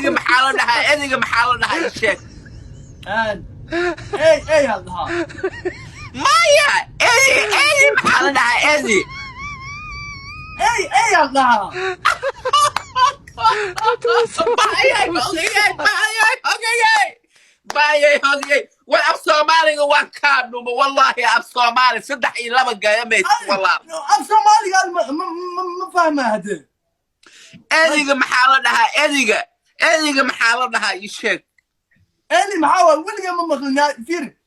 Eddie محلها Eddie محلها الشيك اي هذا مايا Eddie محلها Eddie اي هذا باي والأب صومالي وكان والله أب صومالي صدق إلا بقى والله اب صومالي قال ما فاهمه هذا Eddie محلها Eddie محلها الشيك اللي محاول ولا ما مخلنا فير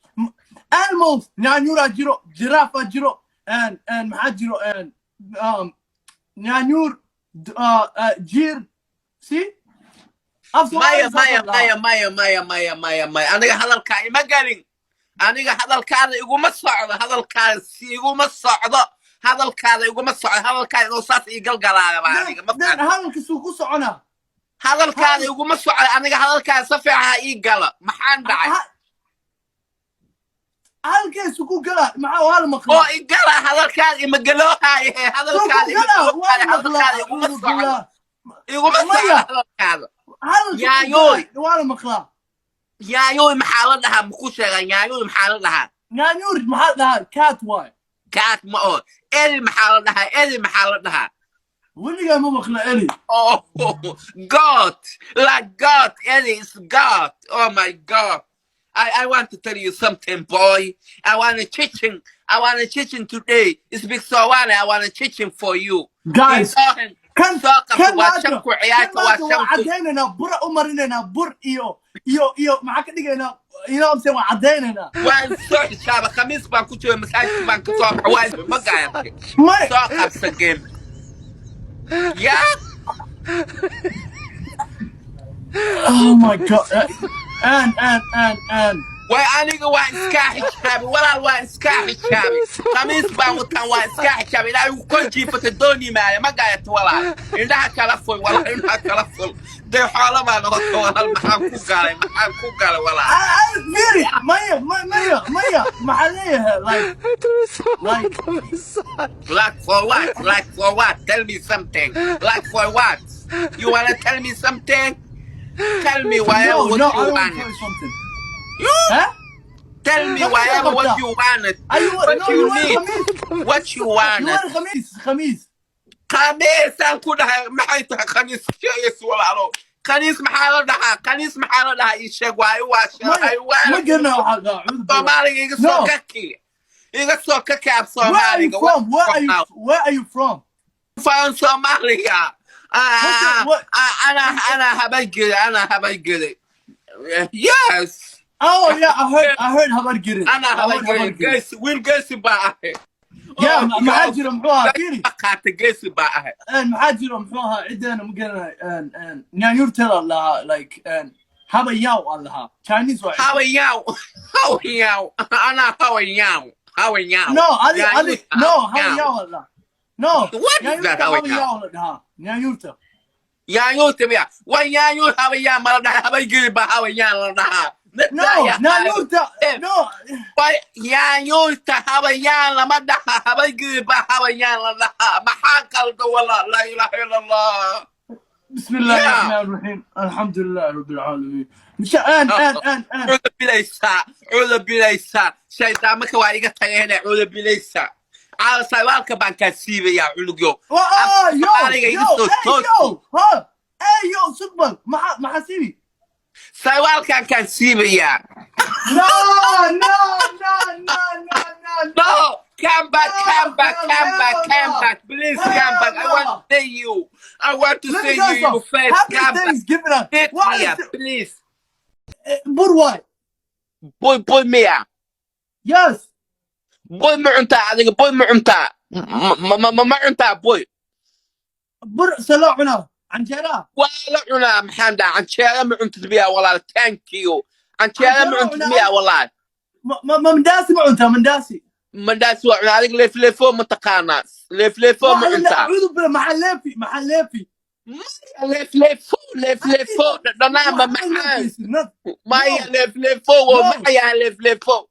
animals نانيورا جرو جرافة جرو ان محجرو ان نانيور جير سي مايا أنا هذا الكائن ما قالين أنا هذا الكائن يقوم الصعد هذا الكائن يقوم الصعد هذا الكائن يقوم الصعد هذا الكائن وصات يقلقل على بعض هذا الكسوق صعنا هذا الكائن يقوم الصعد أنا هذا الكائن صفيها يقلق ما حد بعد هذا الكسوق قلا معه هذا مخلوق أو يقلق هذا الكائن يمقلوها هذا الكائن هذا الكائن يقوم الصعد يقوم الصعد هذا الكائن يا يوي ولا مخلا يا يوي محلها مكوشة يا يوي محلها نانيور محلها كات واي كات ما إلي محلها واللي ما مخلا إلي oh God like God Ellie is God oh my God I want to tell you something boy I want to teaching today it's big so I want to teaching for you guys كان واشمكو عيالك واشمكو عديننا بر أمرنا بر إيو معك دقينا إيو مسوي عديننا وين صوت شابة خميس بانكو تشوي مساج بانكو صوت وين ما قاعد صوت أبسكين يا oh my god and وأنا وين سكاحي شابي ولا وين سكاحي شابي خميس بانكو وين سكاحي شابي لا يكون جيفة الدنيا معي ما قاعد ولا إنها كلفل ولا إنها كلفل ده حاله ما نقول ولا المحام كوكالي ولا ميري مية محلية like for what tell me something like for what you wanna tell me something tell me whatever what you want tell me whatever what you wanted what you need what you wanted خميس أكون محيطها خميس شيء ولا خميس محل لها يشق ما قلنا هذا صومالي يقصو ككي أب صومالي where are you from from Somalia أنا هبجري yes oh yeah I heard هبجري أنا هبجري وين قاسي بقى يا محاجر محوها كيري قات قاسي بقى محاجر محوها عندنا مقرنا نيانيور ترى لها like هاوياو لها Chinese واحد هاوياو أنا هاوياو no هاوياو لا no what is that هاوياو لها نيانيور ترى يانيور تبيع ويانيور هاوياو ما لها هبجري بهاوياو لها no no يا يوتا هوايان لما دها هبجي بهوايان لها ما حاكل ولا لا إله إلا الله بسم الله الرحمن الرحيم الحمد لله رب العالمين مش أن عوذ بالله شيطان ما كوايقة تيهنا عوذ بالله على سوالك بانك سيبي يا علوجو يو سبل ما حسيبي سوالك كان سيبي يا No! Come back. Please come back. I want to say you first. Come back. Please. Boy what? Boy Mia. Yes. Boy معمتا معمتا boy. بر سلعنا عن جرا. ولا محمد عن شارع معمتا بيها والله thank you. عن شارع معمتا بيها والله. من داسي وعنا عليك لفلفو متقاناس لفلفو معمتا. أعوذ بالله محلفي. لفلفو نعم محل. ما هي لفلفو وما هي لفلفو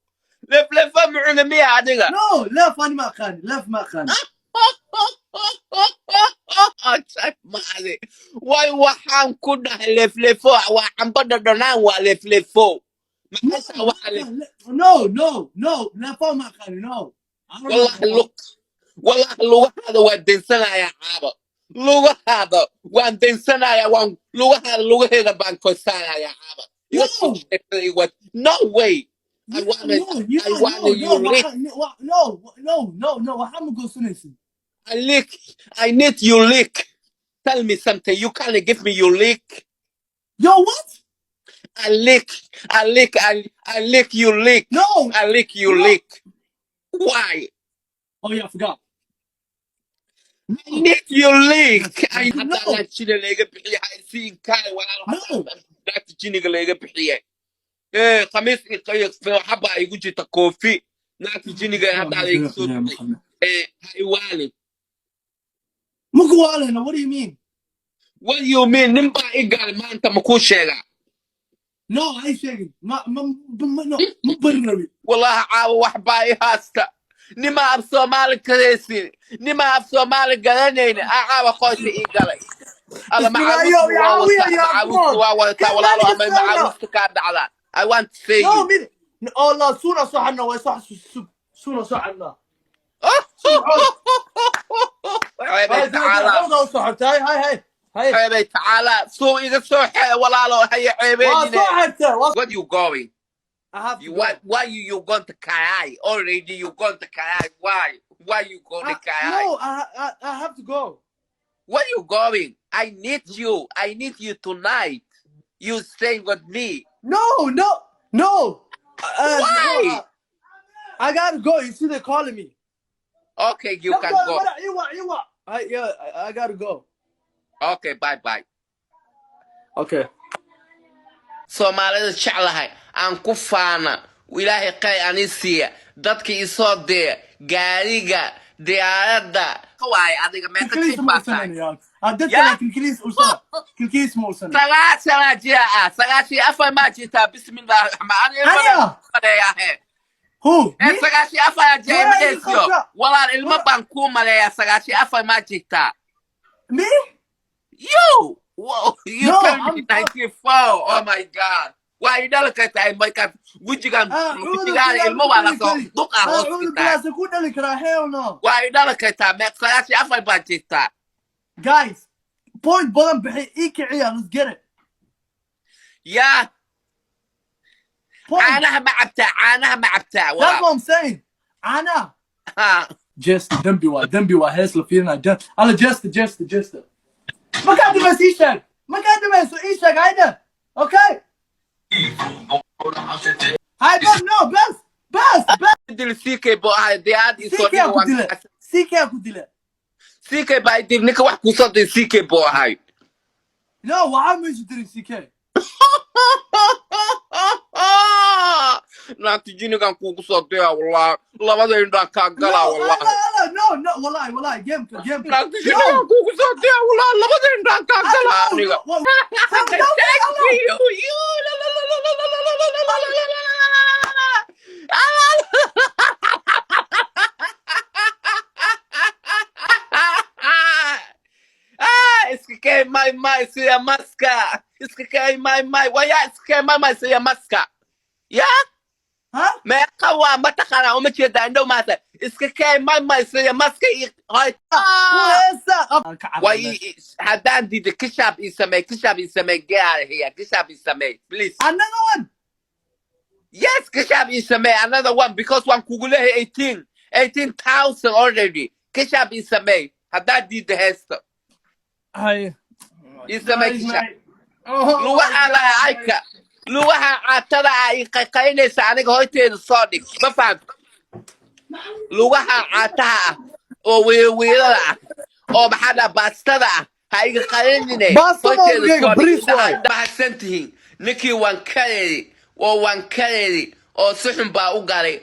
معنا بيها عديقة. No لف أنا ما خاني. maade way waxaan ku dhahay leefleefo waa cambada dhanaan waa leefleefo maxaysaa waxa le no لفو ما خلي no I don't know wallahi lug wallahi lugahaada waa densanayaa caaba lugahaada waan densanayaa waan lugaheeda baan koysanayaa caaba iga soo no sheegtay what no way I wanna I wanna you lick no waxaa ma goosanaysid I lick I need you lick tell me something you can't give me your lick yo what I lick I lick you lick no I lick you no lick why oh yeah I forgot I need you lick yes I hadda no la jina laga bixiyay haysiin kaay walaal no hadda jiniga laga bixiyay khamiis xaba ay igu jirta koofi naagta jiniga hadda la igu soo bixiyay haywaali مقوالنا what do you mean what do you mean nin baa igal maanta ma kuu sheegaa no I saying no مو برنامج wallahi caawa wax baa i haasta nima af soomaali karaysin nima af soomaali garanayna caawa qoysa ii galay alla بسم الله يا عاوية يا macaawista waa wadataa كم walaalo مالك ama السنة macaawista kaa dhacdaan I want to say no you مين الله سونا صحنا ويصح سونا صحنا سونا حبيبي تعالى هاي صحت هاي حبيبي تعالى سو إذا سو walaalo haya ceebeynine وصحت what you going I have to you go. why you going to Kayai already you going to Kayai why you going to Kayai No, I have to go. where you going I need you tonight you stay with me No. why I gotta go. You see, they're calling me. okay you can go You what? I gotta go. okay bye Okay. soomaalida jeclahay aan ku faana ilaahay qay ani siiya dadka isoo dee gaariga diyaaradda waay adiga meeqa كلكليس jir مو baa سنة tahay يا عدت يا لك كلكليس مو سنة sagaashanaa jira ah sagaashii afar maa jirtaa bismillaah أنا maleeyahe هو sagaashii afar jira وين imageesiyo الخمسة walaal ilmo baan kuu maleeyaa sagaashii afar maa jirtaa مي you whoa you No, tell me I'm 94 oh my god waa idhalka tahay markaad wejigan ilmo waa lasoo duqaa hoos أعوذ jirtaa بالله سكون لك hell no. waa idhalka tahay meeq sagaashii afar baa jirtaa Guys, point بدن بحي عيال let's get it. yaa Point. caanaha ma cabtaa That's walaal what I'm saying. أنا ha جست دنبي وهيسل فينا جست على جست ما كان دمس إيشك هيدا أوكي هاي بس no بس idil CK boo ahay dee aad isoo سيكي أكو دلة CK baa idil ninka wax kusoo day CK boo ahay no وعم إيش تدري سيكي naagti jinigan kuugu soo daya wallah labada indhaan kaa galaa wallahi no والله جيم naagti jinigan kuugu soo daya wallah labada indhaan kaa galaa aniga iska kay may siya maska iska kay may waya iska kay may siya maska ya ها meeqa waa mataqaanaa uma jeedaa indhow maata iska kay may siya maska way haddaan diida kishaab ii samey get out of here kishaab ii samey please another one yes kishaab ii samey another one because waan kugu leehay 18,000 already kishaab ii samey haddaan diida heesta هاي ii samey kishaab lugaha laayka lugaha caatada ay qayqaynaysa aniga horteeda soo dhig ma fahamta lugaha caataha ah oo wiilada ah oo maxaa baastada ah ha iga qarinine mahadsan tihiin ninkii waan kareedi oo si xun baa u galay